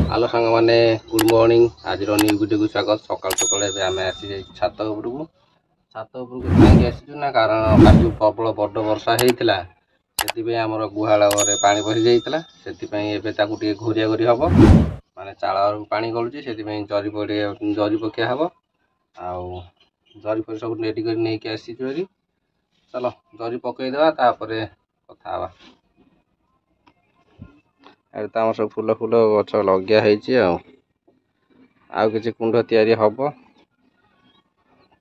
Hello सांग मैंने good morning आज न्यू वीडियो को स्वागत। सकाल सकाल आम आसी छात उपरको कहीं आसीचु ना कारण काजू प्रबल बड़ वर्षा होता से आमर गुहाल पानी पशि जाता से घोरिया घोरी हम माने चाल पानी गलुची से जरी पकिया हम आउ जरी फरी सब रेडी कर नहीं आसीचु। चलो जरी पकईदे कथा अरे तो सब फूल फूल गच लगिया आउ किसी कुंड तैयारी हम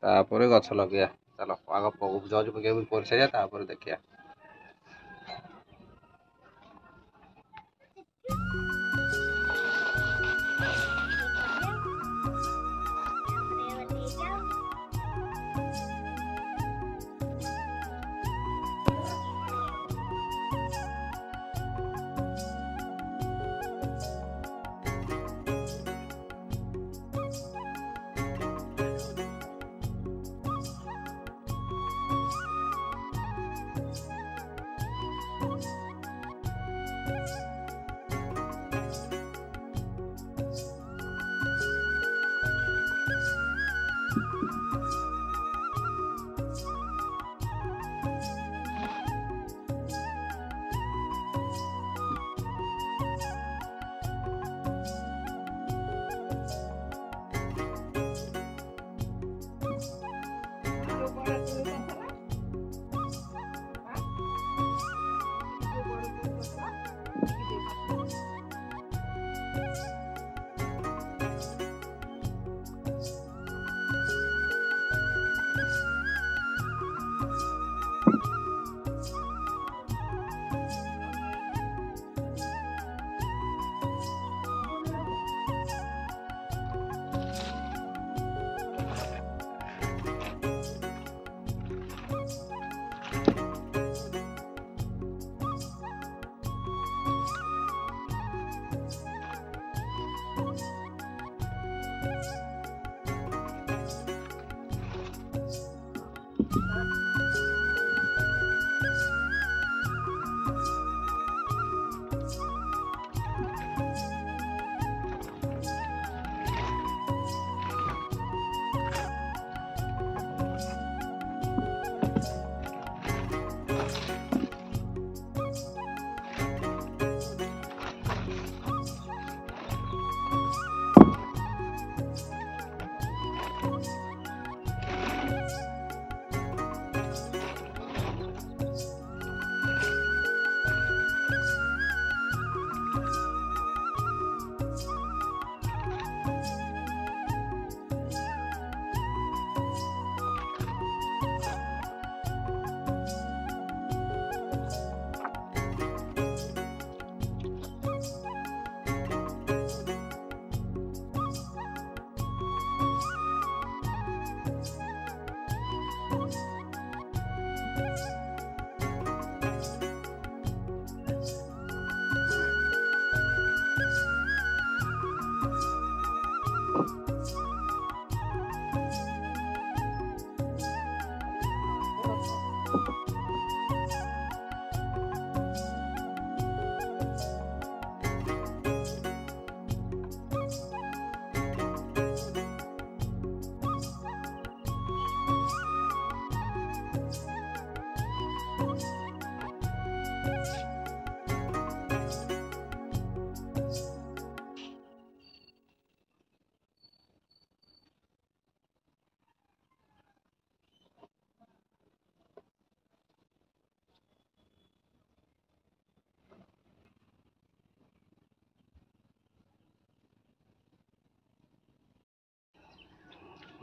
तापर गछ लगे। चलो आग जरी पकड़ा कर सारा देखिए।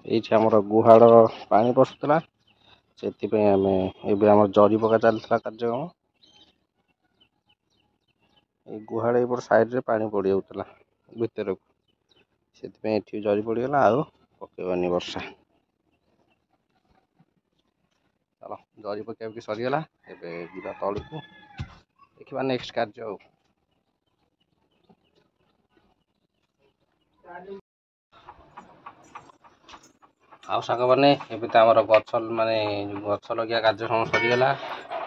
ये आमर गुहाड़ पानी पशुला से आम एम जरी पका चलता कार्यक्रम गुहाड़ एपट साइड रे पानी पड़ जाऊला भितर को से जरी पड़गला आउ पकईबानी वर्षा। चलो जरी पकड़ा सरीगला एवं तलू देखा नेक्स्ट कार्य। आउ सांग मैंने एवं तो आमर गछ माने गछ लगिया कार्यक्रम सरीगला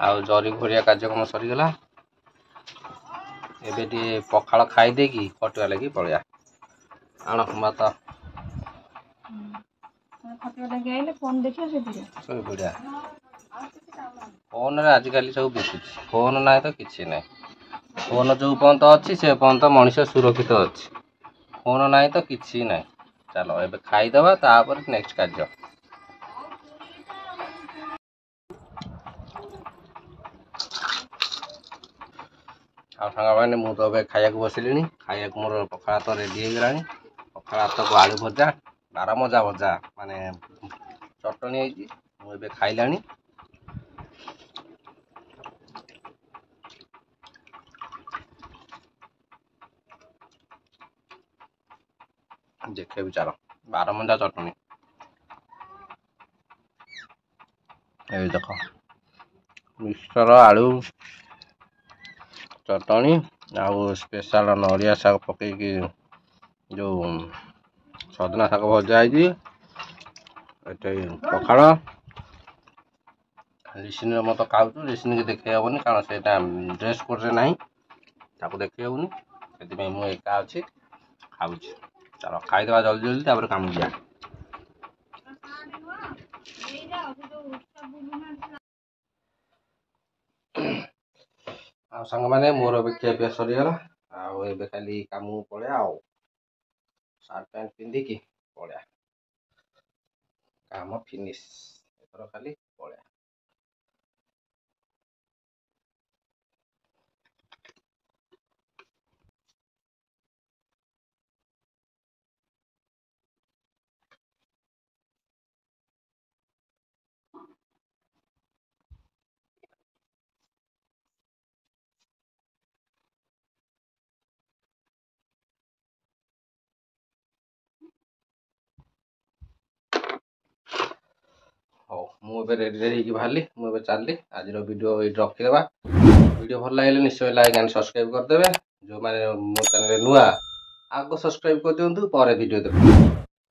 आउ जरी घोरिया कार्यक्रम सरीगला ଏବେ ଟିକେ ପଖାଳ ଖାଇ ଦେଇକି ଖଟିବା ଲାଗି ପଳେଇବା। ଆଣ ଭାତ ଶୋଇପଡ଼ିବା। ଫୋନରେ ଆଜିକାଲି ସବୁ ବିକୁଛି, ଫୋନ ନାହିଁ ତ କିଛି ନାହିଁ। ଫୋନ ଯେଉଁ ପର୍ଯ୍ୟନ୍ତ ଅଛି ସେ ପର୍ଯ୍ୟନ୍ତ ମଣିଷ ସୁରକ୍ଷିତ ଅଛି। ଫୋନ ନାହିଁ ତ କିଛି ନାହିଁ। ଚାଲ ଏବେ ଖାଇଦେବା, ତାପରେ ନେକ୍ସଟ କାର୍ଯ୍ୟ। ଆଉ ସାଙ୍ଗମାନେ ମୁଁ ତ ଏବେ ଖାଇବାକୁ ବସିଲିଣି। ଖାଇବାକୁ ମୋର ପଖାଳ ଭାତ ରେଡ଼ି ହେଇଗଲାଣି। ପଖାଳ ଭାତକୁ ଆଳୁ ଭଜା, ବାରମଜା ଭଜା ମାନେ ଚଟଣି ହେଇଛି। ମୁଁ ଏବେ ଖାଇଲାଣି। ଦେଖେଇବି ଚାଲ, ବାରମଜା ଚଟଣି। এই ଦେଖ ମିକ୍ସଚର ଆଳୁ ଚଟଣି ଆଉ ସ୍ପେଶାଲ ନଡ଼ିଆ ଶାଗ ପକେଇକି ଯେଉଁ ସଜନା ଶାଗ ଭଜା ହେଇଛି। ଏଠି ପଖାଳ ରିସିନିର ମତ ଖାଉଛୁ। ରିସିନିକି ଦେଖେଇ ହେବନି କାରଣ ସେଇଟା ଡ୍ରେସ୍ କୋଡ଼୍ରେ ନାହିଁ, ତାକୁ ଦେଖେଇ ହେବନି। ସେଥିପାଇଁ ମୁଁ ଏକା ଅଛି ଖାଉଛି। ଚାଲ ଖାଇଦେବା ଜଲ୍ଦି ଜଲ୍ଦି, ତାପରେ କାମ ଯିବା। ଆଉ ସାଙ୍ଗମାନେ ମୋର ଏବେ ଖିଆପିଆ ସରିଗଲା। ଆଉ ଏବେ ଖାଲି କାମକୁ ପଳେଇବା ଆଉ। ସାର୍ଟ ପ୍ୟାଣ୍ଟ ପିନ୍ଧିକି ପଳେଇବା, କାମ ଫିନିଶ। ଏଥର ଖାଲି ପଳେଇବା। ହଉ ମୁଁ ଏବେ ରେଡ଼ି ହେଇକି ବାହାରିଲି। ମୁଁ ଏବେ ଚାଲିଲି। ଆଜିର ଭିଡ଼ିଓ ଏଇଠି ରଖିଦେବା। ଭିଡ଼ିଓ ଭଲ ଲାଗିଲେ ନିଶ୍ଚୟ ଲାଇକ୍ ଆଣ୍ଡ ସବସ୍କ୍ରାଇବ୍ କରିଦେବେ। ଯେଉଁମାନେ ମୋ ଚ୍ୟାନେଲରେ ନୂଆ ଆଗ ସବସ୍କ୍ରାଇବ୍ କରିଦିଅନ୍ତୁ, ପରେ ଭିଡ଼ିଓ ଦେଖନ୍ତୁ।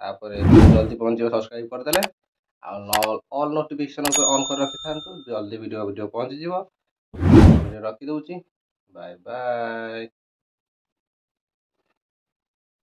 ତାପରେ ଜଲ୍ଦି ପହଞ୍ଚିବ ସବସ୍କ୍ରାଇବ୍ କରିଦେଲେ। ଆଉ ଅଲ୍ ନୋଟିଫିକେସନ୍ ଅନ୍ କରି ରଖିଥାନ୍ତୁ, ଜଲ୍ଦି ଭିଡ଼ିଓ ପହଞ୍ଚିଯିବ। ଭିଡ଼ିଓ ରଖିଦେଉଛି। Bye bye.